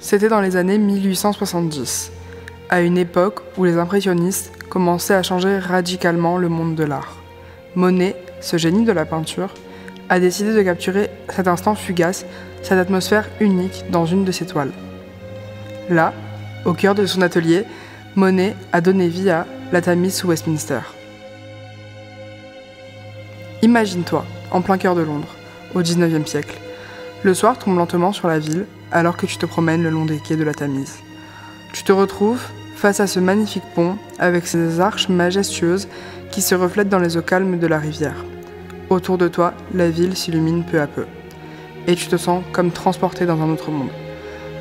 C'était dans les années 1870, à une époque où les impressionnistes commençaient à changer radicalement le monde de l'art. Monet, ce génie de la peinture, a décidé de capturer cet instant fugace, cette atmosphère unique dans une de ses toiles. Là, au cœur de son atelier, Monet a donné vie à la Tamise sous Westminster. Imagine-toi, en plein cœur de Londres, au XIXe siècle. Le soir tombe lentement sur la ville alors que tu te promènes le long des quais de la Tamise. Tu te retrouves face à ce magnifique pont avec ses arches majestueuses qui se reflètent dans les eaux calmes de la rivière. Autour de toi, la ville s'illumine peu à peu. Et tu te sens comme transporté dans un autre monde.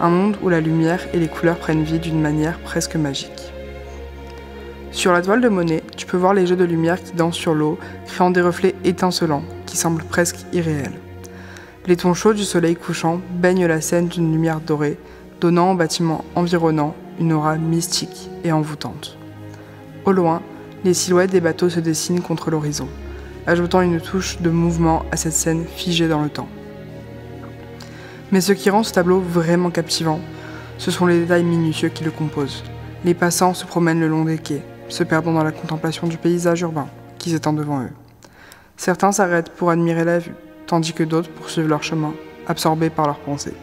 Un monde où la lumière et les couleurs prennent vie d'une manière presque magique. Sur la toile de Monet, tu peux voir les jeux de lumière qui dansent sur l'eau, créant des reflets étincelants qui semblent presque irréels. Les tons chauds du soleil couchant baignent la scène d'une lumière dorée, donnant aux bâtiments environnants une aura mystique et envoûtante. Au loin, les silhouettes des bateaux se dessinent contre l'horizon, ajoutant une touche de mouvement à cette scène figée dans le temps. Mais ce qui rend ce tableau vraiment captivant, ce sont les détails minutieux qui le composent. Les passants se promènent le long des quais, se perdant dans la contemplation du paysage urbain qui s'étend devant eux. Certains s'arrêtent pour admirer la vue, tandis que d'autres poursuivent leur chemin, absorbés par leurs pensées.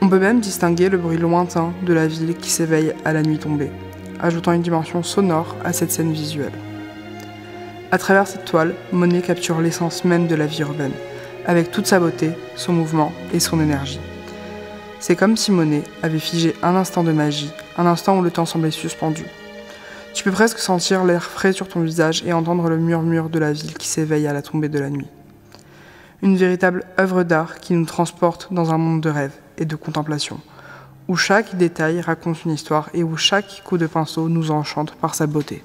On peut même distinguer le bruit lointain de la ville qui s'éveille à la nuit tombée, ajoutant une dimension sonore à cette scène visuelle. À travers cette toile, Monet capture l'essence même de la vie urbaine, avec toute sa beauté, son mouvement et son énergie. C'est comme si Monet avait figé un instant de magie, un instant où le temps semblait suspendu. Tu peux presque sentir l'air frais sur ton visage et entendre le murmure de la ville qui s'éveille à la tombée de la nuit. Une véritable œuvre d'art qui nous transporte dans un monde de rêve et de contemplation, où chaque détail raconte une histoire et où chaque coup de pinceau nous enchante par sa beauté.